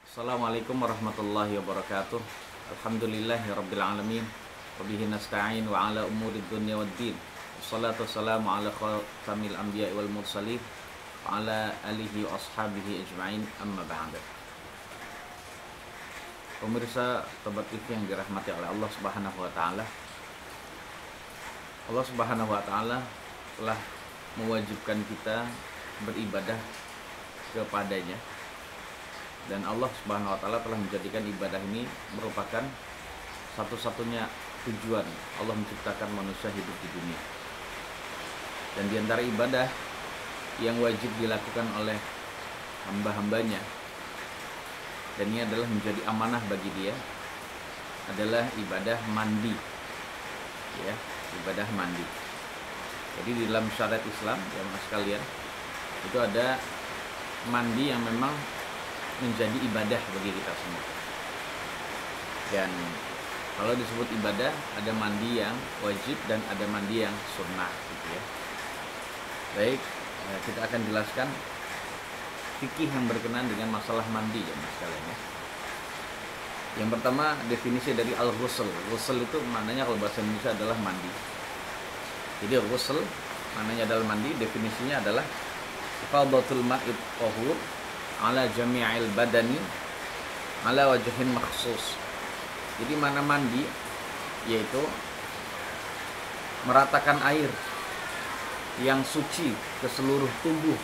Assalamualaikum warahmatullahi wabarakatuh. Alhamdulillahirabbil alamin. Wabihi nasta'in wa ala umurid dunya waddin. Wassalatu wassalamu ala khatamil anbiya'i wal mursalin wa ala alihi wa ashabihi ajma'in, amma ba'd. Pemirsa Tobat TV yang dirahmati oleh Allah Subhanahu wa taala. Allah Subhanahu wa taala telah mewajibkan kita beribadah kepadanya. Dan Allah Subhanahu wa taala telah menjadikan ibadah ini merupakan satu-satunya tujuan Allah menciptakan manusia hidup di dunia. Dan di antara ibadah yang wajib dilakukan oleh hamba-hambanya, dan ini adalah menjadi amanah bagi dia, adalah ibadah mandi. Ya, ibadah mandi. Jadi di dalam syariat Islam, ya mas sekalian, itu ada mandi yang memang menjadi ibadah bagi kita semua. Dan kalau disebut ibadah, ada mandi yang wajib dan ada mandi yang sunnah gitu ya. Baik, kita akan jelaskan fikih yang berkenaan dengan masalah mandi ya mas sekalian ya. Yang pertama, definisi dari al-ghusl. Ghusl itu maknanya kalau bahasa Indonesia adalah mandi. Jadi ghusl maknanya adalah mandi, definisinya adalah ifadatul ma'id tahur ala jami'il badani ala wajhin makhsus. Jadi mana mandi, yaitu meratakan air yang suci ke seluruh tubuh.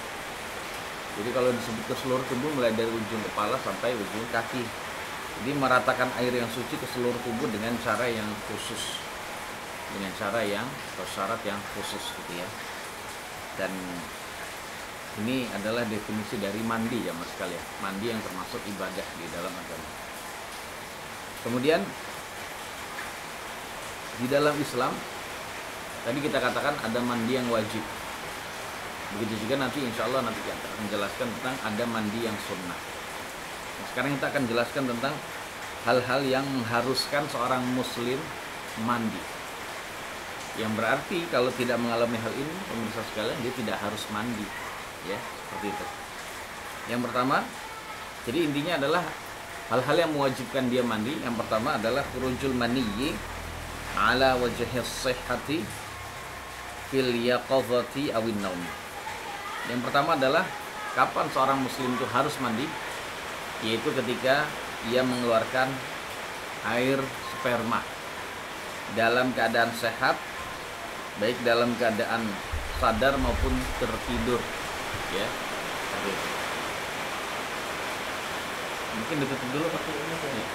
Jadi kalau disebut ke seluruh tubuh mulai dari ujung kepala sampai ujung kaki. Jadi meratakan air yang suci ke seluruh tubuh dengan cara yang khusus, dengan cara yang atau syarat yang khusus gitu ya. Dan ini adalah definisi dari mandi ya mas sekalian. Mandi yang termasuk ibadah di dalam agama. Kemudian di dalam Islam tadi kita katakan ada mandi yang wajib. Begitu juga nanti insya Allah nanti kita akan menjelaskan tentang ada mandi yang sunnah. Nah, sekarang kita akan jelaskan tentang hal-hal yang mengharuskan seorang muslim mandi. Yang berarti kalau tidak mengalami hal ini, pemirsa sekalian, dia tidak harus mandi. Ya, seperti itu. Yang pertama, jadi intinya adalah hal-hal yang mewajibkan dia mandi. Yang pertama adalah khurujul maniyyi ala wajhi shihhati fil yaqadhati awin naum. Yang pertama adalah kapan seorang muslim itu harus mandi, yaitu ketika ia mengeluarkan air sperma dalam keadaan sehat, baik dalam keadaan sadar maupun tertidur. Ya, mungkin ditutup dulu pakai ini ya.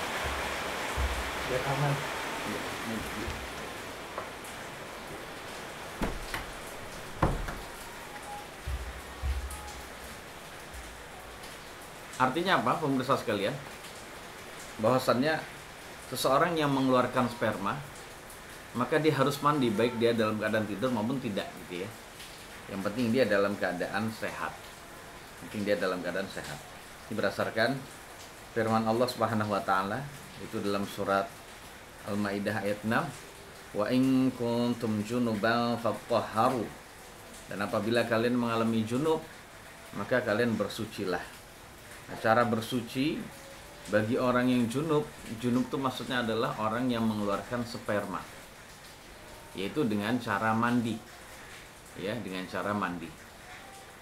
Biar aman. Artinya apa, pemirsa sekalian? Bahwasannya seseorang yang mengeluarkan sperma, maka dia harus mandi baik dia dalam keadaan tidur maupun tidak gitu ya. Yang penting dia dalam keadaan sehat. Penting dia dalam keadaan sehat. Ini berdasarkan firman Allah Subhanahu wa taala itu dalam surat Al-Maidah ayat 6, wa in kuntum junuban fatahharu. Dan apabila kalian mengalami junub, maka kalian bersucilah. Nah, cara bersuci bagi orang yang junub itu maksudnya adalah orang yang mengeluarkan sperma, yaitu dengan cara mandi. Ya, dengan cara mandi.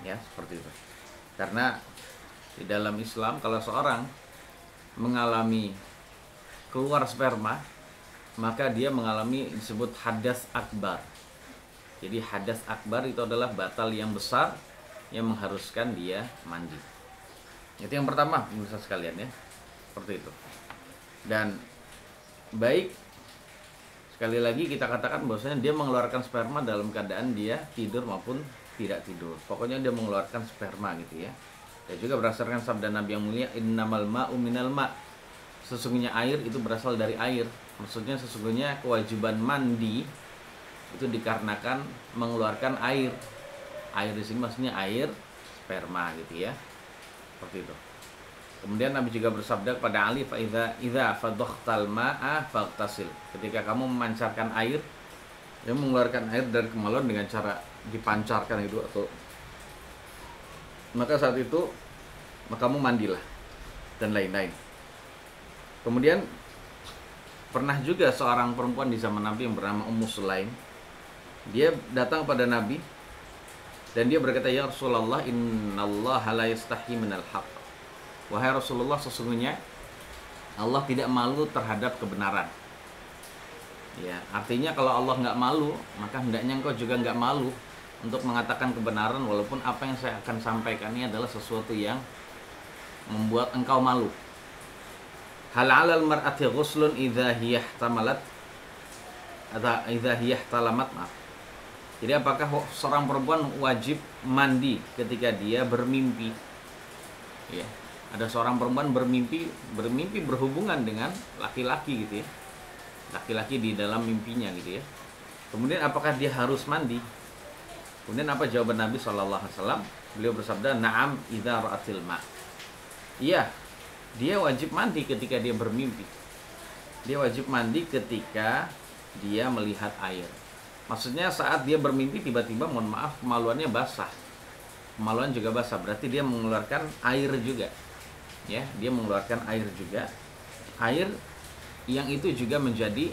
Ya, seperti itu. Karena di dalam Islam kalau seorang mengalami keluar sperma, maka dia mengalami disebut hadas akbar. Jadi hadas akbar itu adalah batal yang besar yang mengharuskan dia mandi. Itu yang pertama, pemirsa sekalian ya. Seperti itu. Dan baik, sekali lagi kita katakan bahwasanya dia mengeluarkan sperma dalam keadaan dia tidur maupun tidak tidur. Pokoknya dia mengeluarkan sperma gitu ya. Dan juga berdasarkan sabda Nabi yang mulia, innamal ma'u minal ma'. Sesungguhnya air itu berasal dari air. Maksudnya sesungguhnya kewajiban mandi itu dikarenakan mengeluarkan air. Air di sini maksudnya air sperma gitu ya. Seperti itu. Kemudian Nabi juga bersabda kepada Ali, idza fadakhtal ma'a faghtasil. Ketika kamu memancarkan air, dia mengeluarkan air dari kemaluan dengan cara dipancarkan itu, atau maka saat itu maka kamu mandilah. dan lain-lain. Kemudian pernah juga seorang perempuan di zaman Nabi yang bernama Ummu Sulaim. Dia datang pada Nabi dan dia berkata, "Ya Rasulullah, innallaha la yastahi minal haqq." Wahai Rasulullah, sesungguhnya Allah tidak malu terhadap kebenaran. Ya, artinya kalau Allah nggak malu, maka hendaknya engkau juga nggak malu untuk mengatakan kebenaran, walaupun apa yang saya akan sampaikan ini adalah sesuatu yang membuat engkau malu. Hal 'alal mar'ati ghuslun idza hiya ihtamalat atau idza hiya ihtalamat, maaf. Jadi apakah seorang perempuan wajib mandi ketika dia bermimpi? Ya, ada seorang perempuan bermimpi berhubungan dengan laki-laki gitu ya. Laki-laki di dalam mimpinya gitu ya. Kemudian apakah dia harus mandi? Kemudian apa jawaban Nabi SAW? Beliau bersabda, "Na'am idza ra'atil ma'." Iya, dia wajib mandi ketika dia bermimpi. Dia wajib mandi ketika dia melihat air. Maksudnya saat dia bermimpi tiba-tiba, mohon maaf, kemaluannya basah. Kemaluan juga basah, berarti dia mengeluarkan air juga. Ya, dia mengeluarkan air juga. Air yang itu juga menjadi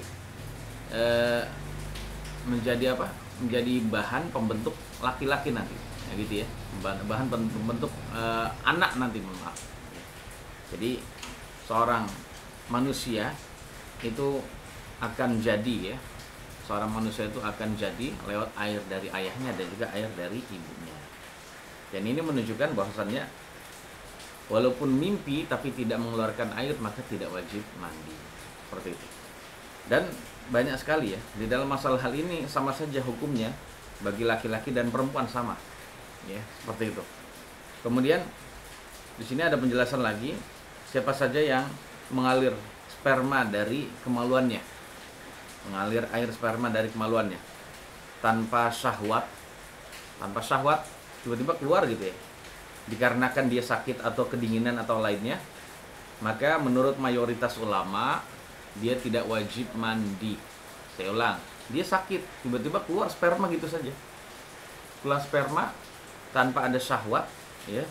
apa? Menjadi bahan pembentuk laki-laki nanti. Ya gitu ya. Bahan pembentuk anak nanti, mohon maaf. Jadi seorang manusia itu akan jadi ya. Seorang manusia itu akan jadi lewat air dari ayahnya dan juga air dari ibunya. Dan ini menunjukkan bahwasannya walaupun mimpi tapi tidak mengeluarkan air, maka tidak wajib mandi. Seperti itu. Dan banyak sekali ya, di dalam masalah hal ini sama saja hukumnya bagi laki-laki dan perempuan sama. Ya, seperti itu. Kemudian di sini ada penjelasan lagi, siapa saja yang mengalir sperma dari kemaluannya. Mengalir air sperma dari kemaluannya tanpa syahwat tiba-tiba keluar gitu ya, dikarenakan dia sakit atau kedinginan atau lainnya, maka menurut mayoritas ulama dia tidak wajib mandi. Saya ulang, dia sakit tiba-tiba keluar sperma gitu saja, keluar sperma tanpa ada syahwat ya,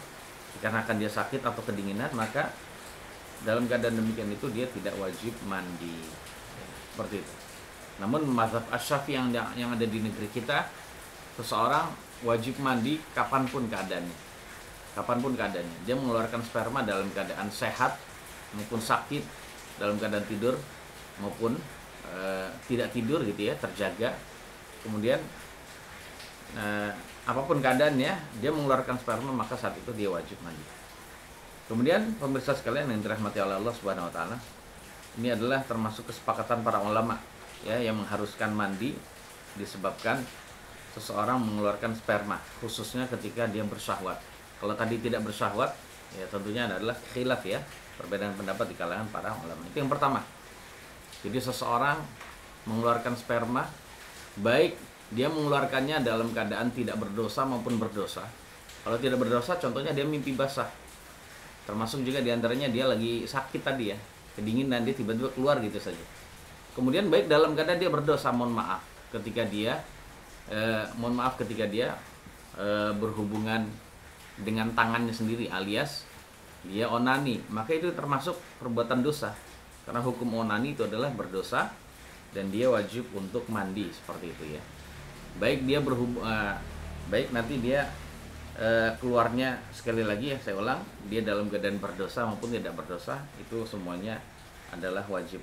dikarenakan dia sakit atau kedinginan, maka dalam keadaan demikian itu dia tidak wajib mandi ya, seperti itu. Namun mazhab Asy-Syafi'i yang ada di negeri kita, seseorang wajib mandi kapanpun keadaannya. Kapanpun keadaannya. Dia mengeluarkan sperma dalam keadaan sehat maupun sakit, dalam keadaan tidur maupun tidak tidur gitu ya, terjaga. Kemudian apapun keadaannya, dia mengeluarkan sperma, maka saat itu dia wajib mandi. Kemudian pemirsa sekalian yang dirahmati oleh Allah Subhanahu wa taala, ini adalah termasuk kesepakatan para ulama ya, yang mengharuskan mandi disebabkan seseorang mengeluarkan sperma, khususnya ketika dia bersyahwat. Kalau tadi tidak bersyahwat, ya tentunya adalah khilaf ya, perbedaan pendapat di kalangan para ulama. Itu yang pertama. Jadi seseorang mengeluarkan sperma, baik dia mengeluarkannya dalam keadaan tidak berdosa maupun berdosa. Kalau tidak berdosa, contohnya dia mimpi basah. Termasuk juga diantaranya dia lagi sakit tadi ya, kedinginan, dia tiba-tiba keluar gitu saja. Kemudian baik dalam keadaan dia berdosa, mohon maaf ketika dia berhubungan dengan tangannya sendiri alias dia onani, maka itu termasuk perbuatan dosa. Karena hukum onani itu adalah berdosa dan dia wajib untuk mandi seperti itu ya. Baik dia baik nanti dia keluarnya, sekali lagi ya saya ulang, dia dalam keadaan berdosa maupun tidak berdosa, itu semuanya adalah wajib,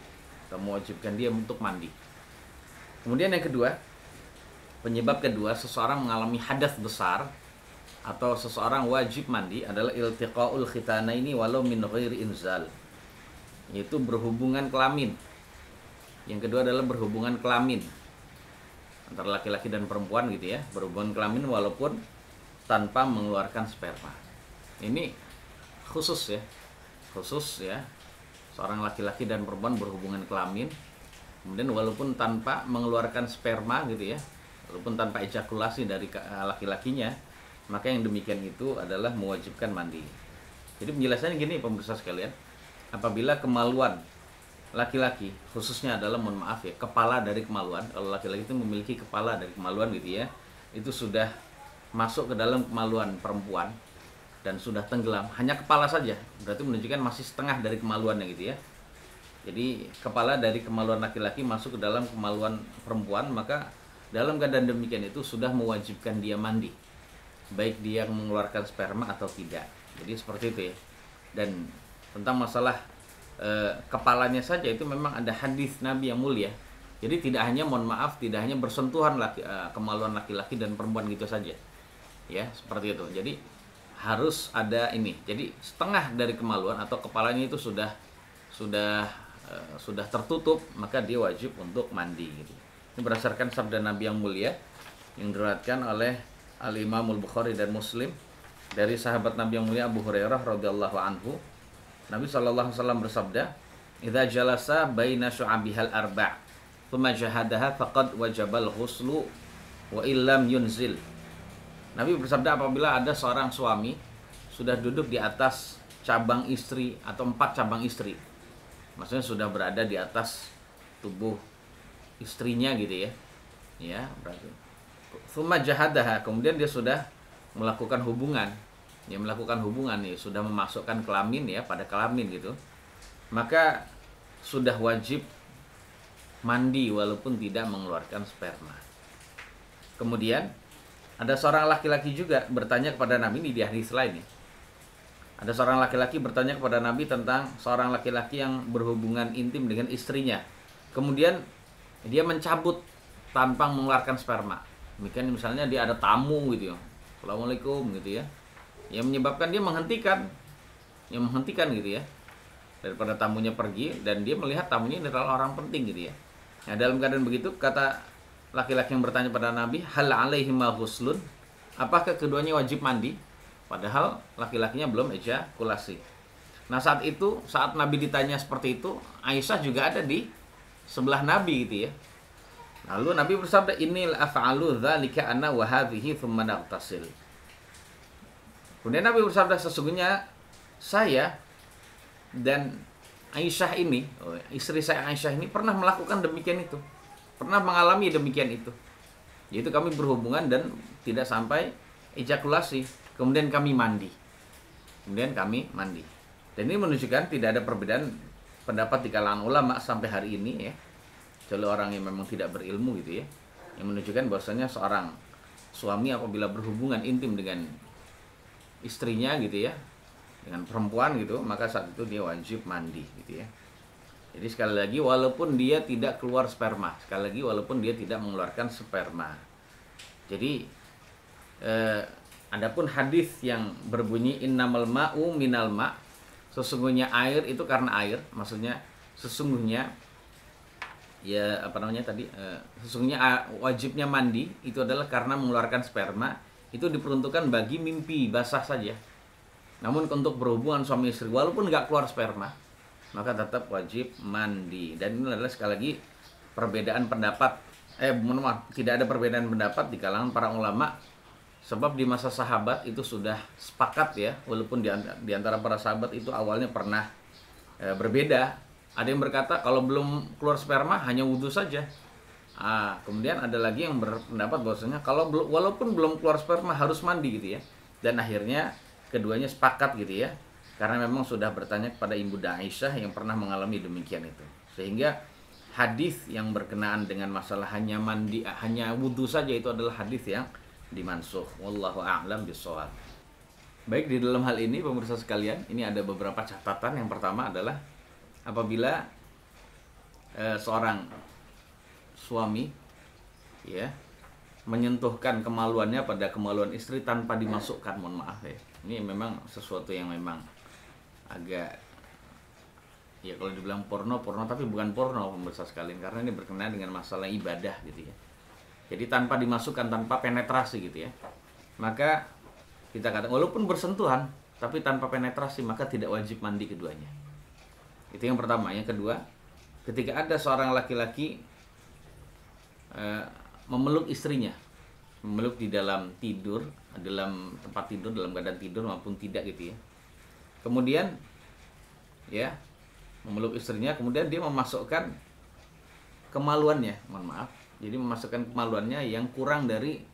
mewajibkan dia untuk mandi. Kemudian yang kedua, penyebab kedua seseorang mengalami hadas besar atau seseorang wajib mandi adalah iltiqaul khitanaini walau min ghairi inzal, yaitu berhubungan kelamin. Yang kedua adalah berhubungan kelamin antara laki-laki dan perempuan gitu ya, berhubungan kelamin walaupun tanpa mengeluarkan sperma. Ini khusus ya, seorang laki-laki dan perempuan berhubungan kelamin, kemudian walaupun tanpa mengeluarkan sperma gitu ya, walaupun tanpa ejakulasi dari laki-lakinya, maka yang demikian itu adalah mewajibkan mandi. Jadi penjelasannya gini pemirsa sekalian, apabila kemaluan laki-laki khususnya adalah, mohon maaf ya, kepala dari kemaluan, kalau laki-laki itu memiliki kepala dari kemaluan gitu ya, itu sudah masuk ke dalam kemaluan perempuan, dan sudah tenggelam, hanya kepala saja, berarti menunjukkan masih setengah dari kemaluannya gitu ya. Jadi kepala dari kemaluan laki-laki masuk ke dalam kemaluan perempuan, maka dalam keadaan demikian itu sudah mewajibkan dia mandi, baik dia mengeluarkan sperma atau tidak. Jadi seperti itu ya. Dan tentang masalah kepalanya saja itu memang ada hadis Nabi yang mulia. Jadi tidak hanya, mohon maaf, tidak hanya bersentuhan kemaluan laki-laki dan perempuan gitu saja. Ya, seperti itu. Jadi harus ada ini. Jadi setengah dari kemaluan atau kepalanya itu sudah tertutup, maka dia wajib untuk mandi gitu. Ini berdasarkan sabda Nabi yang mulia yang diriwayatkan oleh Al-Imam Al-Bukhari dan Muslim dari sahabat Nabi yang mulia Abu Hurairah radhiyallahu anhu. Nabi sallallahu alaihi wasallam bersabda, "Idza jalasa baina syu'abihal arba', thumma jahadaha faqad wajabal ghuslu wa illam yunzil." Nabi bersabda, apabila ada seorang suami sudah duduk di atas cabang istri atau 4 cabang istri, maksudnya sudah berada di atas tubuh istrinya gitu ya. Ya, berarti thumma jahadaha, kemudian dia sudah melakukan hubungan. Ya, melakukan hubungan nih, sudah memasukkan kelamin ya, pada kelamin gitu. Maka sudah wajib mandi walaupun tidak mengeluarkan sperma. Kemudian ada seorang laki-laki juga bertanya kepada Nabi, ini di hadis lain ya. Ada seorang laki-laki bertanya kepada Nabi tentang seorang laki-laki yang berhubungan intim dengan istrinya. Kemudian dia mencabut tanpa mengeluarkan sperma. Demikian misalnya dia ada tamu gitu ya. Assalamualaikum gitu ya. Yang menyebabkan dia menghentikan gitu ya. Daripada tamunya pergi dan dia melihat tamunya adalah orang penting gitu ya. Nah, dalam keadaan begitu kata laki-laki yang bertanya pada Nabi, hal alaihi ma ghuslun? Apakah keduanya wajib mandi? Padahal laki-lakinya belum ejakulasi. Nah, saat Nabi ditanya seperti itu, Aisyah juga ada di sebelah Nabi gitu ya. Lalu Nabi bersabda, "Innil af'alu dzalika ana wa hadhihi thumma nagtasil." Kemudian Nabi bersabda, sesungguhnya saya dan Aisyah ini, istri saya Aisyah ini pernah melakukan demikian itu. Pernah mengalami demikian itu. Yaitu kami berhubungan dan tidak sampai ejakulasi. Kemudian kami mandi. Dan ini menunjukkan tidak ada perbedaan pendapat di kalangan ulama sampai hari ini ya. Kecuali orang yang memang tidak berilmu gitu ya. Yang menunjukkan bahwasanya seorang suami apabila berhubungan intim dengan istrinya gitu ya, dengan perempuan gitu, maka saat itu dia wajib mandi gitu ya. Jadi sekali lagi walaupun dia tidak keluar sperma, walaupun dia tidak mengeluarkan sperma. Jadi adapun hadis yang berbunyi innamal ma'u minal ma', sesungguhnya air itu karena air, maksudnya sesungguhnya sesungguhnya wajibnya mandi itu adalah karena mengeluarkan sperma, itu diperuntukkan bagi mimpi basah saja. Namun untuk berhubungan suami istri walaupun nggak keluar sperma, maka tetap wajib mandi. Dan ini adalah sekali lagi perbedaan pendapat. Tidak ada perbedaan pendapat di kalangan para ulama. Sebab di masa sahabat itu sudah sepakat ya, walaupun di antara para sahabat itu awalnya pernah berbeda. Ada yang berkata kalau belum keluar sperma hanya wudhu saja. Kemudian ada lagi yang berpendapat bahwasanya walaupun belum keluar sperma harus mandi gitu ya. Dan akhirnya keduanya sepakat gitu ya. Karena memang sudah bertanya kepada Ibunda Aisyah yang pernah mengalami demikian itu. Sehingga hadis yang berkenaan dengan masalah hanya mandi, hanya wudhu saja itu adalah hadis yang dimansuh. Wallahu a'lam bishawab. Baik, di dalam hal ini pemirsa sekalian, ini ada beberapa catatan. Yang pertama adalah apabila seorang suami ya menyentuhkan kemaluannya pada kemaluan istri tanpa dimasukkan, mohon maaf ya. Ini memang sesuatu yang memang agak ya kalau dibilang porno tapi bukan porno pemirsa sekalian, karena ini berkenaan dengan masalah ibadah gitu ya. Jadi tanpa dimasukkan, tanpa penetrasi gitu ya. Maka kita katakan walaupun bersentuhan tapi tanpa penetrasi maka tidak wajib mandi keduanya. Itu yang pertama. Yang kedua, ketika ada seorang laki-laki memeluk istrinya, memeluk di dalam tidur, dalam tempat tidur, dalam keadaan tidur maupun tidak gitu ya. Kemudian ya memeluk istrinya, kemudian dia memasukkan kemaluannya, mohon maaf. Jadi memasukkan kemaluannya yang kurang dari,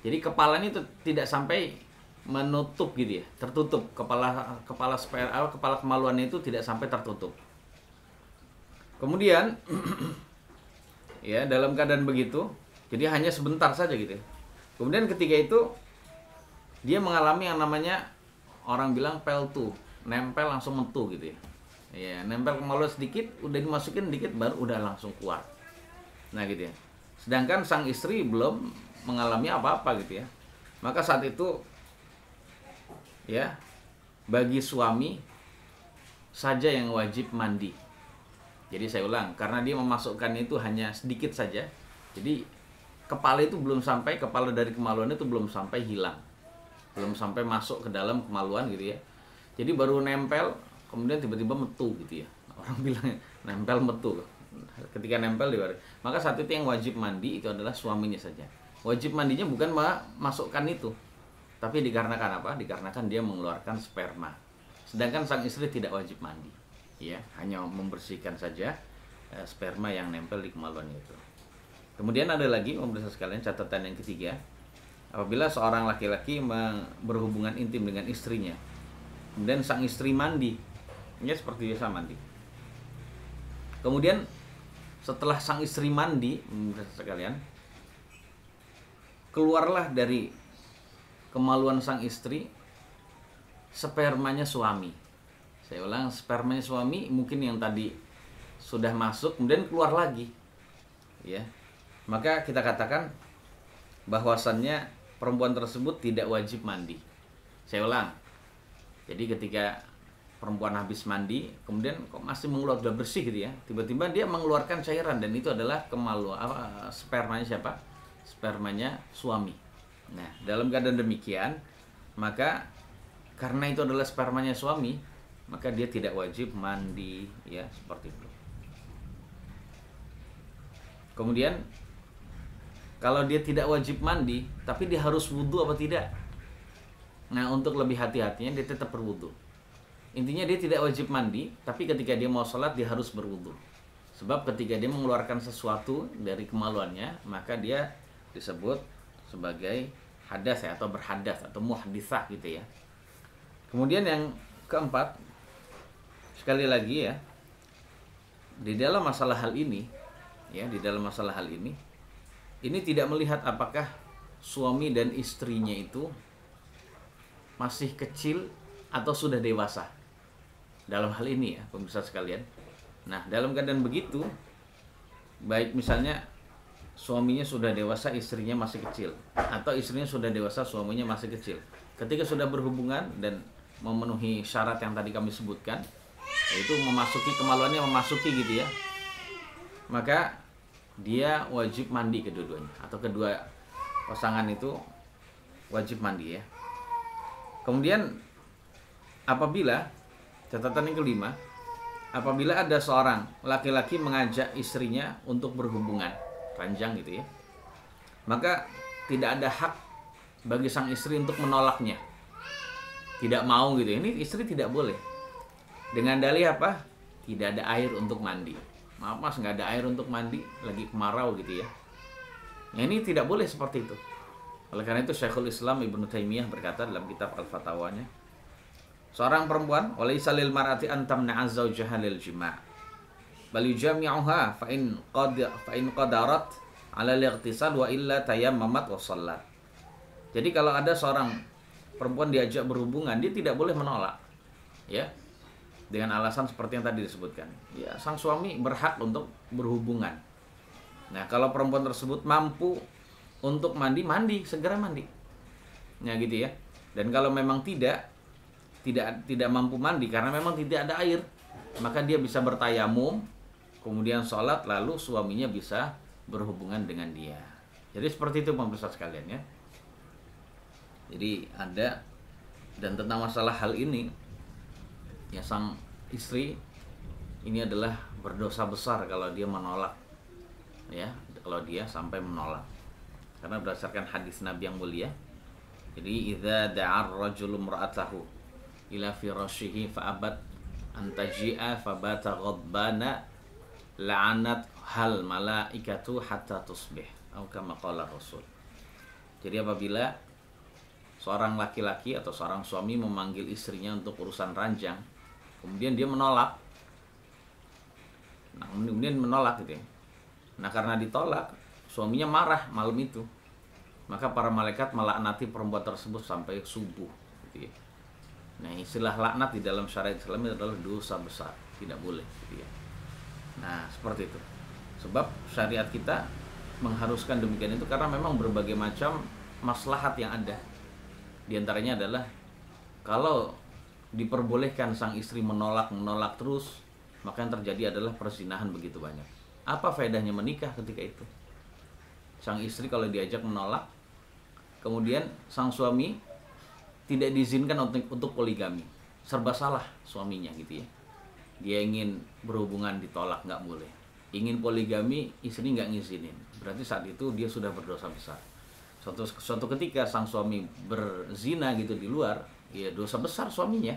jadi kepalanya itu tidak sampai menutup gitu ya, tertutup kepala kemaluannya itu tidak sampai tertutup. Kemudian ya dalam keadaan begitu, jadi hanya sebentar saja gitu ya. Kemudian ketika itu dia mengalami yang namanya orang bilang peltu, nempel langsung metu gitu ya. Ya, nempel kemaluan sedikit, udah dimasukin dikit baru udah langsung keluar. Nah gitu ya. Sedangkan sang istri belum mengalami apa-apa gitu ya. Maka saat itu ya bagi suami saja yang wajib mandi. Jadi saya ulang, karena dia memasukkan itu hanya sedikit saja. Jadi kepala itu belum sampai, kepala dari kemaluan itu belum sampai hilang. Belum sampai masuk ke dalam kemaluan gitu ya. Jadi baru nempel, kemudian tiba-tiba metu gitu ya. Orang bilang nempel metu. Ketika nempel di baris. Maka saat itu yang wajib mandi itu adalah suaminya saja. Wajib mandinya bukan masukkan itu. Tapi dikarenakan apa? Dikarenakan dia mengeluarkan sperma. Sedangkan sang istri tidak wajib mandi. Ya, hanya membersihkan saja sperma yang nempel di kemaluan itu. Kemudian ada lagi pemirsa sekalian catatan yang ketiga, apabila seorang laki-laki berhubungan intim dengan istrinya, kemudian sang istri mandi, ya seperti biasa mandi. Kemudian setelah sang istri mandi, pemirsa sekalian, keluarlah dari kemaluan sang istri spermanya suami. Saya ulang, spermanya suami mungkin yang tadi sudah masuk kemudian keluar lagi. Ya. Maka kita katakan bahwasannya perempuan tersebut tidak wajib mandi. Saya ulang. Jadi ketika perempuan habis mandi, kemudian kok masih mengeluarkan, sudah bersih gitu ya. Tiba-tiba dia mengeluarkan cairan dan itu adalah spermanya siapa? Spermanya suami. Nah, dalam keadaan demikian, maka karena itu adalah spermanya suami, maka dia tidak wajib mandi, ya seperti itu. Kemudian kalau dia tidak wajib mandi, tapi dia harus wudhu apa tidak? Nah, untuk lebih hati-hatinya dia tetap berwudhu. Intinya dia tidak wajib mandi, tapi ketika dia mau sholat dia harus berwudhu. Sebab ketika dia mengeluarkan sesuatu dari kemaluannya, maka dia disebut sebagai hadas ya, atau berhadas atau muhditsah gitu ya. Kemudian yang keempat, sekali lagi ya, di dalam masalah hal ini ini tidak melihat apakah suami dan istrinya itu masih kecil atau sudah dewasa. Dalam hal ini ya, pemirsa sekalian. Nah, dalam keadaan begitu, baik misalnya suaminya sudah dewasa, istrinya masih kecil, atau istrinya sudah dewasa, suaminya masih kecil. Ketika sudah berhubungan dan memenuhi syarat yang tadi kami sebutkan, yaitu memasuki kemaluannya, gitu ya, maka dia wajib mandi kedua-duanya, atau kedua pasangan itu wajib mandi ya. Kemudian apabila, catatan yang kelima, apabila ada seorang laki-laki mengajak istrinya untuk berhubungan ranjang gitu ya, maka tidak ada hak bagi sang istri untuk menolaknya, tidak mau gitu. Ini istri tidak boleh. Dengan dalih apa? Tidak ada air untuk mandi. Maaf mas, nggak ada air untuk mandi, lagi kemarau gitu ya. Ini tidak boleh seperti itu. Oleh karena itu Syekhul Islam Ibnu Taimiyah berkata dalam kitab Al-Fatawanya, seorang perempuan walaysa lil mar'ati an tamna'a zawjaha lil jima' bal yujami'uha fa in qadarat 'ala al-ightisal wa illa tayammamat wa shallat. Jadi kalau ada seorang perempuan diajak berhubungan, dia tidak boleh menolak. Ya. Dengan alasan seperti yang tadi disebutkan. Ya, sang suami berhak untuk berhubungan. Nah, kalau perempuan tersebut mampu untuk mandi, segera mandi. Nah, gitu ya. Dan kalau memang tidak mampu mandi karena memang tidak ada air, maka dia bisa bertayamum, kemudian sholat, lalu suaminya bisa berhubungan dengan dia. Jadi seperti itu pemirsa sekalian ya. Jadi ada, dan tentang masalah hal ini, ya sang istri ini adalah berdosa besar kalau dia menolak, ya, kalau dia sampai menolak, karena berdasarkan hadis Nabi yang mulia. Jadi idza da'a ar-rajulu imra'atahu ila firashihi fa'abat an taji'a fabata ghadbana la'anat hal malaikatu hatta tusbih, atau kama qala Rasul. Jadi apabila seorang laki-laki atau seorang suami memanggil istrinya untuk urusan ranjang, kemudian dia menolak. Nah, kemudian menolak gitu ya. Nah, karena ditolak, suaminya marah malam itu. Maka para malaikat melaknati perempuan tersebut sampai subuh gitu ya. Nah, istilah laknat di dalam syariat Islam adalah dosa besar, tidak boleh gitu ya. Nah, seperti itu. Sebab syariat kita mengharuskan demikian itu karena memang berbagai macam maslahat yang ada. Di antaranya adalah kalau diperbolehkan sang istri menolak terus, maka yang terjadi adalah perzinahan begitu banyak. Apa faedahnya menikah ketika itu? Sang istri kalau diajak menolak, kemudian sang suami tidak diizinkan untuk poligami, serba salah suaminya gitu ya. Dia ingin berhubungan ditolak, nggak boleh. Ingin poligami, istri nggak ngizinin. Berarti saat itu dia sudah berdosa besar. Suatu ketika sang suami berzina gitu di luar, ya dosa besar suaminya,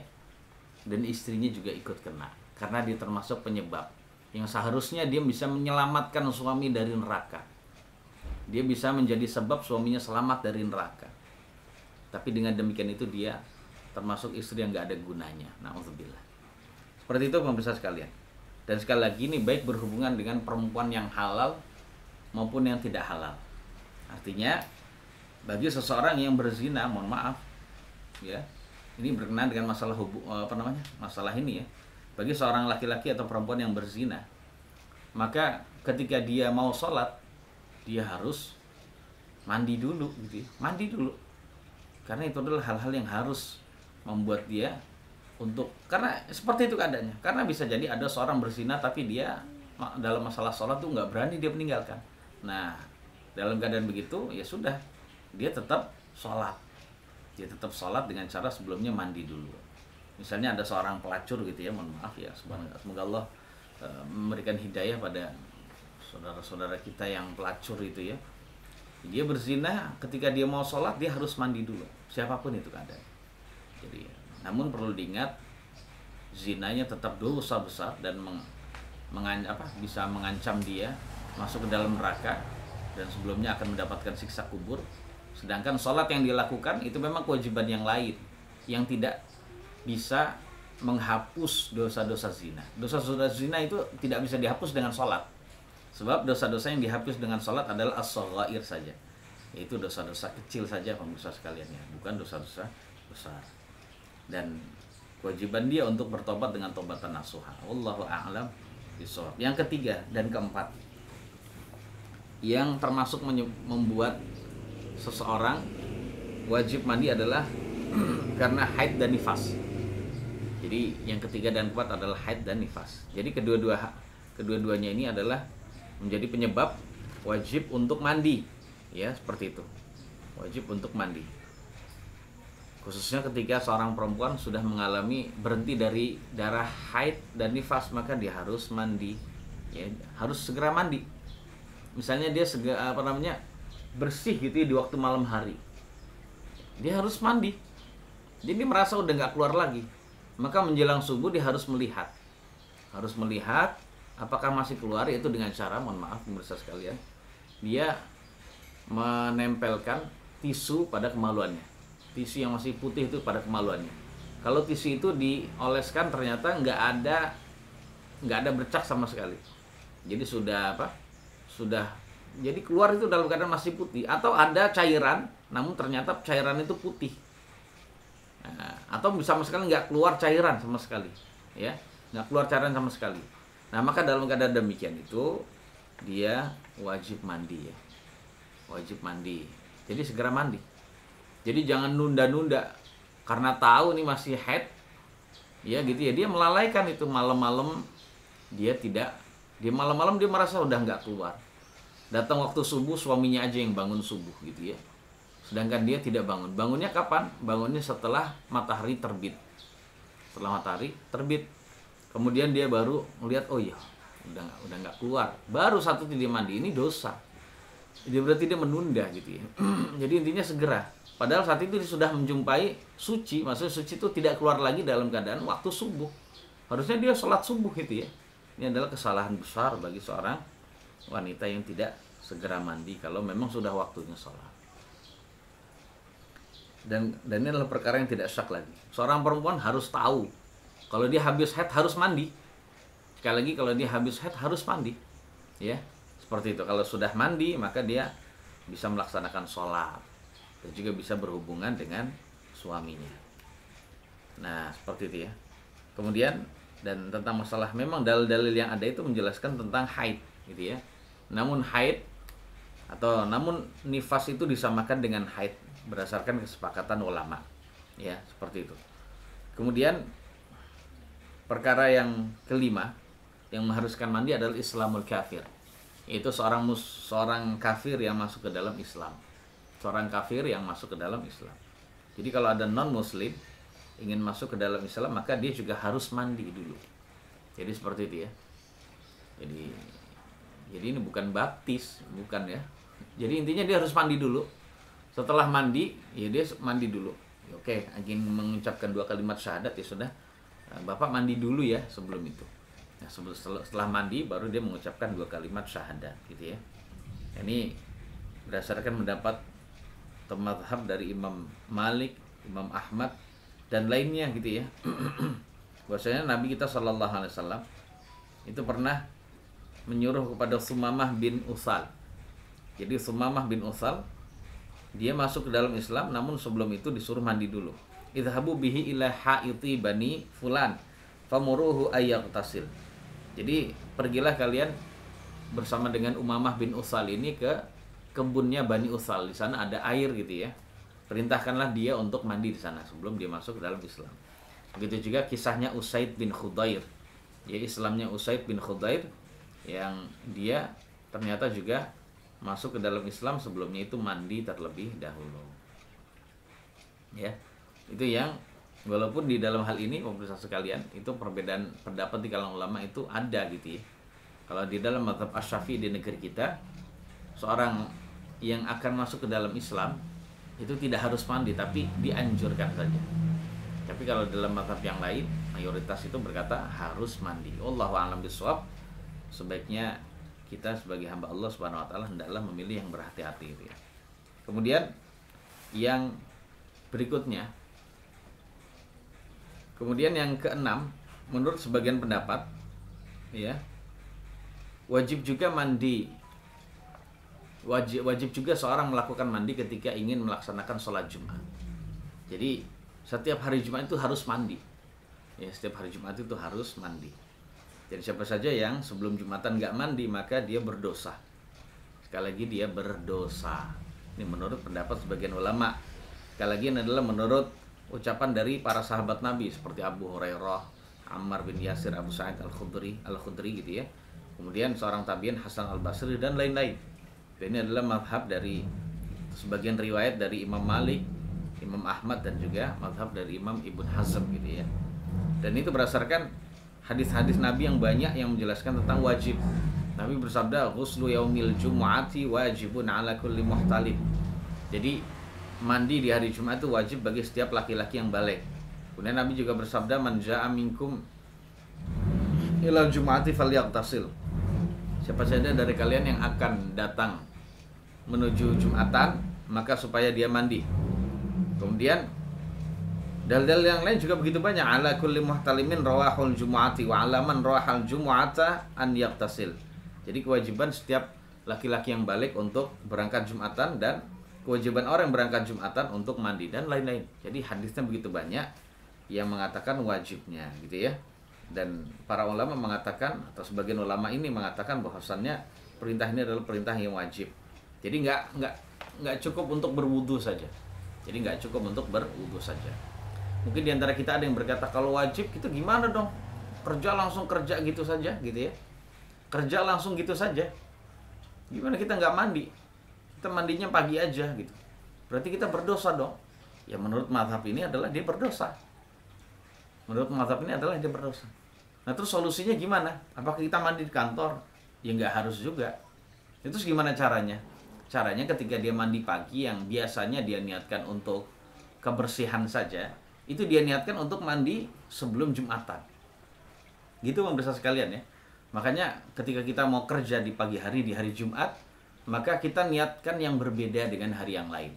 dan istrinya juga ikut kena karena dia termasuk penyebab yang seharusnya dia bisa menyelamatkan suami dari neraka. Dia bisa menjadi sebab suaminya selamat dari neraka. Tapi dengan demikian itu dia termasuk istri yang nggak ada gunanya. Na'udzubillah. Seperti itu pemirsa sekalian. Dan sekali lagi ini baik berhubungan dengan perempuan yang halal maupun yang tidak halal. Artinya bagi seseorang yang berzina, mohon maaf, ya, ini berkenaan dengan masalah masalah ini ya. Bagi seorang laki-laki atau perempuan yang berzina, maka ketika dia mau sholat, dia harus mandi dulu, gitu ya. Mandi dulu, karena itu adalah hal-hal yang harus membuat dia karena seperti itu keadaannya. Karena bisa jadi ada seorang berzina tapi dia dalam masalah sholat tuh nggak berani dia meninggalkan. Nah, dalam keadaan begitu ya sudah, dia tetap sholat. Dia tetap sholat dengan cara sebelumnya mandi dulu. Misalnya ada seorang pelacur gitu ya, mohon maaf ya, semoga Allah memberikan hidayah pada saudara-saudara kita yang pelacur itu ya. Dia berzina, ketika dia mau sholat dia harus mandi dulu, siapapun itu keadaan. Jadi, namun perlu diingat, zinanya tetap dosa besar dan bisa mengancam dia masuk ke dalam neraka dan sebelumnya akan mendapatkan siksa kubur. Sedangkan sholat yang dilakukan itu memang kewajiban yang lain yang tidak bisa menghapus dosa-dosa zina. Dosa-dosa zina itu tidak bisa dihapus dengan sholat. Sebab dosa-dosa yang dihapus dengan sholat adalah as-shaghair saja, yaitu dosa-dosa kecil saja pemirsa sekalian ya, bukan dosa-dosa besar. Dan kewajiban dia untuk bertobat dengan taubatan nasuha. Wallahu a'lam bishawab. Yang ketiga dan keempat yang termasuk membuat seseorang wajib mandi adalah karena haid dan nifas. Jadi yang ketiga dan keempat adalah haid dan nifas. Jadi kedua-duanya ini adalah menjadi penyebab wajib untuk mandi, ya seperti itu. Wajib untuk mandi. Khususnya ketika seorang perempuan sudah mengalami berhenti dari darah haid dan nifas, maka dia harus mandi, ya, harus segera mandi. Misalnya dia bersih gitu ya, di waktu malam hari, dia harus mandi. Jadi merasa udah nggak keluar lagi, maka menjelang subuh dia harus melihat apakah masih keluar, yaitu dengan cara, mohon maaf pemirsa sekalian, dia menempelkan tisu pada kemaluannya. Tisu yang masih putih itu pada kemaluannya. Kalau tisu itu dioleskan ternyata nggak ada bercak sama sekali. Jadi jadi keluar itu dalam keadaan masih putih, atau ada cairan namun ternyata cairan itu putih. Nah, atau sama sekali nggak keluar cairan sama sekali, ya, nggak keluar cairan sama sekali. Nah, maka dalam keadaan demikian itu dia wajib mandi, ya, wajib mandi. Jadi segera mandi. Jadi jangan nunda-nunda karena tahu nih masih haid, ya gitu ya, dia melalaikan itu malam-malam. Dia malam-malam dia merasa udah nggak keluar. Datang waktu subuh, suaminya aja yang bangun subuh gitu ya. Sedangkan dia tidak bangun. Bangunnya kapan? Bangunnya setelah matahari terbit. Setelah matahari terbit. Kemudian dia baru melihat, oh iya, udah nggak keluar. Baru satu dia mandi, ini dosa. Jadi berarti dia menunda gitu ya. Jadi intinya segera. Padahal saat itu dia sudah menjumpai suci. Maksudnya suci itu tidak keluar lagi dalam keadaan waktu subuh. Harusnya dia sholat subuh gitu ya. Ini adalah kesalahan besar bagi seorang wanita yang tidak segera mandi kalau memang sudah waktunya sholat. Dan ini adalah perkara yang tidak syak lagi. Seorang perempuan harus tahu kalau dia habis haid harus mandi. Sekali lagi, kalau dia habis haid harus mandi, ya seperti itu. Kalau sudah mandi maka dia bisa melaksanakan sholat dan juga bisa berhubungan dengan suaminya. Nah seperti itu ya. Kemudian dan tentang masalah, memang dalil-dalil yang ada itu menjelaskan tentang haid, gitu ya. Namun haid namun nifas itu disamakan dengan haid berdasarkan kesepakatan ulama, ya seperti itu. Kemudian perkara yang kelima yang mengharuskan mandi adalah Islamul kafir, yaitu seorang kafir yang masuk ke dalam Islam, seorang kafir yang masuk ke dalam Islam. Jadi kalau ada non muslim ingin masuk ke dalam Islam maka dia juga harus mandi dulu. Jadi seperti itu ya. Jadi ini bukan baptis, bukan ya. Jadi intinya dia harus mandi dulu. Setelah mandi, ya dia mandi dulu. Ya, oke, ingin mengucapkan 2 kalimat syahadat ya sudah. Bapak mandi dulu ya sebelum itu. Nah, setelah mandi baru dia mengucapkan 2 kalimat syahadat, gitu ya. Ini berdasarkan pendapat mazhab dari Imam Malik, Imam Ahmad dan lainnya, gitu ya. Bahwasanya Nabi kita Shallallahu Alaihi Wasallam itu pernah menyuruh kepada Sumamah bin Utsal. Jadi Sumamah bin Utsal dia masuk ke dalam Islam, namun sebelum itu disuruh mandi dulu. Idhabu bihi ila haiti bani fulan famuruhu ayyaqtasil. Jadi pergilah kalian bersama dengan Umamah bin Utsal ini ke kebunnya Bani Utsal. Di sana ada air, gitu ya. Perintahkanlah dia untuk mandi di sana sebelum dia masuk ke dalam Islam. Begitu juga kisahnya Usaid bin Khudair. Ya, Islamnya Usaid bin Khudair yang dia ternyata juga masuk ke dalam Islam sebelumnya itu mandi terlebih dahulu. Ya, itu yang walaupun di dalam hal ini pemirsa sekalian itu perbedaan pendapat di kalangan ulama itu ada, gitu ya. Kalau di dalam mazhab Asy-Syafi'i di negeri kita, seorang yang akan masuk ke dalam Islam itu tidak harus mandi tapi dianjurkan saja. Tapi kalau dalam mazhab yang lain mayoritas itu berkata harus mandi. Wallahu a'lam bishawab. Sebaiknya kita sebagai hamba Allah Subhanahu wa taala hendaklah memilih yang berhati-hati, gitu ya. Kemudian yang berikutnya, kemudian yang keenam, menurut sebagian pendapat, ya, wajib juga mandi. Wajib juga seorang melakukan mandi ketika ingin melaksanakan sholat Jumat. Jadi setiap hari Jumat itu harus mandi. Ya, setiap hari Jumat itu harus mandi. Jadi siapa saja yang sebelum Jumatan nggak mandi maka dia berdosa. Sekali lagi dia berdosa. Ini menurut pendapat sebagian ulama. Sekali lagi ini adalah menurut ucapan dari para sahabat Nabi seperti Abu Hurairah, Ammar bin Yasir, Abu Sa'id Al-Khudri, gitu ya. Kemudian seorang tabi'in Hasan Al-Basri dan lain-lain. Dan ini adalah mazhab dari sebagian riwayat dari Imam Malik, Imam Ahmad dan juga mazhab dari Imam Ibn Hazm, gitu ya. Dan itu berdasarkan hadis-hadis Nabi yang banyak yang menjelaskan tentang wajib. Nabi bersabda, "Ghuslu yaumil jumu'ati wajibun 'ala kulli muhtalim." Jadi mandi di hari Jumat itu wajib bagi setiap laki-laki yang balik. Kemudian Nabi juga bersabda, "Man jaa'a minkum ilal jumu'ati falyaghtasil." Siapa saja dari kalian yang akan datang menuju Jumatan, maka supaya dia mandi. Kemudian dalil yang lain juga begitu banyak. Ala kulli muhtalimin rawahul jumu'ati wa alaman rawahal jumu'ata an yaqtasil. Jadi kewajiban setiap laki-laki yang balik untuk berangkat Jumatan dan kewajiban orang yang berangkat Jumatan untuk mandi dan lain-lain. Jadi hadisnya begitu banyak yang mengatakan wajibnya, gitu ya. Dan para ulama mengatakan, atau sebagian ulama ini mengatakan bahwasannya perintah ini adalah perintah yang wajib. Jadi nggak cukup untuk berwudu saja. Jadi nggak cukup untuk berwudu saja. Mungkin diantara kita ada yang berkata, kalau wajib itu gimana dong? Kerja langsung kerja gitu saja, gitu ya. Kerja langsung gitu saja. Gimana kita nggak mandi? Kita mandinya pagi aja gitu. Berarti kita berdosa dong. Ya menurut mazhab ini adalah dia berdosa. Menurut mazhab ini adalah dia berdosa. Nah terus solusinya gimana? Apakah kita mandi di kantor? Ya nggak harus juga. Itu gimana caranya? Caranya ketika dia mandi pagi yang biasanya dia niatkan untuk kebersihan saja, itu dia niatkan untuk mandi sebelum Jumatan. Gitu pemirsa sekalian ya. Makanya ketika kita mau kerja di pagi hari, di hari Jumat, maka kita niatkan yang berbeda dengan hari yang lain.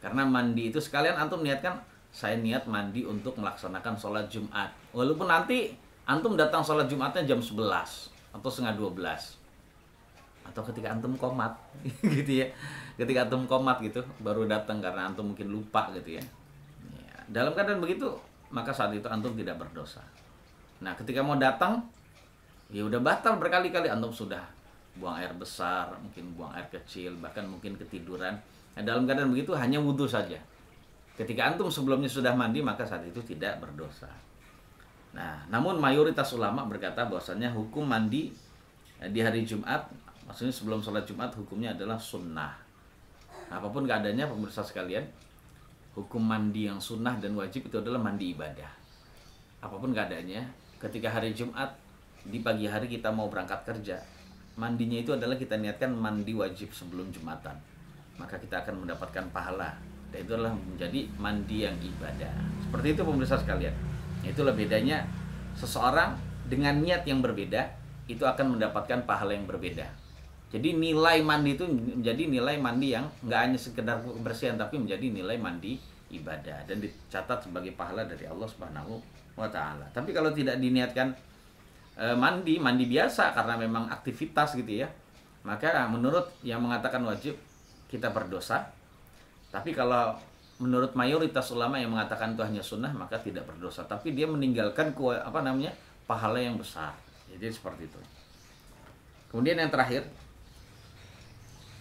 Karena mandi itu sekalian antum niatkan, saya niat mandi untuk melaksanakan sholat Jumat. Walaupun nanti antum datang sholat Jumatnya jam 11 atau setengah 12, atau ketika antum komat gitu ya, ketika antum komat gitu baru datang karena antum mungkin lupa gitu ya. Dalam keadaan begitu, maka saat itu antum tidak berdosa. Nah, ketika mau datang, ya udah batal berkali-kali, antum sudah buang air besar, mungkin buang air kecil, bahkan mungkin ketiduran. Nah, dalam keadaan begitu hanya wudhu saja. Ketika antum sebelumnya sudah mandi, maka saat itu tidak berdosa. Nah, namun mayoritas ulama berkata bahwasannya hukum mandi di hari Jumat, maksudnya sebelum sholat Jumat, hukumnya adalah sunnah. Nah, apapun keadaannya pemirsa sekalian, hukum mandi yang sunnah dan wajib itu adalah mandi ibadah. Apapun keadaannya, ketika hari Jumat di pagi hari kita mau berangkat kerja, mandinya itu adalah kita niatkan mandi wajib sebelum Jumatan, maka kita akan mendapatkan pahala, dan itu adalah menjadi mandi yang ibadah. Seperti itu pemirsa sekalian. Itulah bedanya seseorang dengan niat yang berbeda itu akan mendapatkan pahala yang berbeda. Jadi nilai mandi itu menjadi nilai mandi yang nggak hanya sekedar kebersihan, tapi menjadi nilai mandi ibadah dan dicatat sebagai pahala dari Allah Subhanahu wa taala. Tapi kalau tidak diniatkan mandi biasa karena memang aktivitas gitu ya, maka menurut yang mengatakan wajib kita berdosa. Tapi kalau menurut mayoritas ulama yang mengatakan itu hanya sunnah, maka tidak berdosa, tapi dia meninggalkan pahala yang besar. Jadi seperti itu. Kemudian yang terakhir,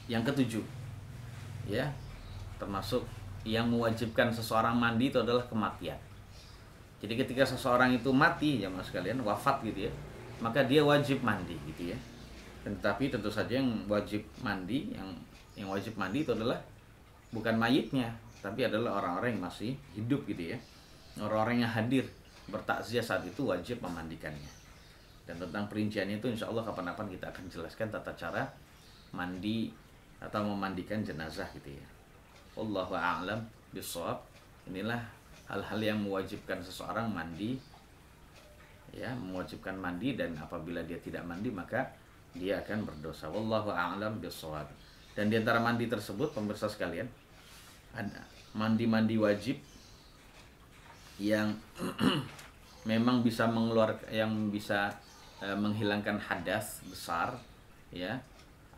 yang ketujuh, ya, termasuk yang mewajibkan seseorang mandi itu adalah kematian. Jadi ketika seseorang itu mati, jamaah sekalian, wafat gitu ya, maka dia wajib mandi gitu ya. Tetapi tentu saja yang wajib mandi, yang wajib mandi itu adalah bukan mayitnya, tapi adalah orang-orang yang masih hidup gitu ya. Orang-orang yang hadir bertakziah saat itu wajib memandikannya. Dan tentang perinciannya itu insya Allah kapan-kapan kita akan jelaskan tata cara mandi atau memandikan jenazah gitu ya. Wallahu a'lam bishawab. Inilah hal-hal yang mewajibkan seseorang mandi, ya, mewajibkan mandi, dan apabila dia tidak mandi maka dia akan berdosa. Wallahu a'lam bishawab. Dan di antara mandi tersebut pemirsa sekalian, ada mandi-mandi wajib yang memang bisa mengeluarkan, yang bisa menghilangkan hadas besar, ya,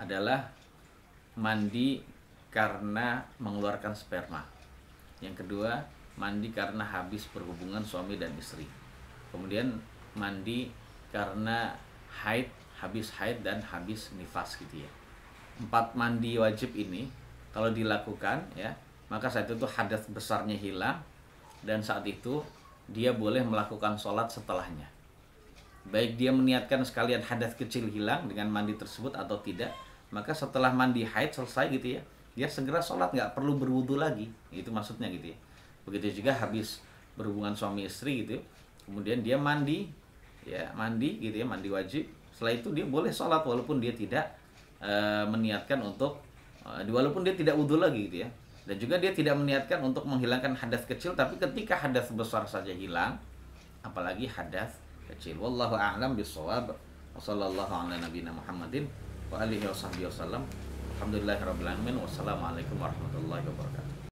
adalah mandi karena mengeluarkan sperma. Yang kedua, mandi karena habis berhubungan suami dan istri. Kemudian mandi karena haid, habis haid dan habis nifas gitu ya. 4 mandi wajib ini kalau dilakukan, ya, maka saat itu hadas besarnya hilang, dan saat itu dia boleh melakukan sholat setelahnya. Baik dia meniatkan sekalian hadas kecil hilang dengan mandi tersebut atau tidak, maka setelah mandi haid selesai gitu ya, dia segera sholat, nggak perlu berwudu lagi. Itu maksudnya gitu ya. Begitu juga habis berhubungan suami istri gitu, kemudian dia mandi, ya, mandi gitu ya, mandi wajib. Setelah itu dia boleh sholat walaupun dia tidak meniatkan untuk walaupun dia tidak wudu lagi gitu ya. Dan juga dia tidak meniatkan untuk menghilangkan hadas kecil, tapi ketika hadas besar saja hilang, apalagi hadas kecil. Wallahu a'lam bishawab. Wassallallahu ala nabiyina Muhammadin wa alihi washabbihi wasallam. Alhamdulillahirabbil alamin. Wassalamualaikum warahmatullahi wabarakatuh.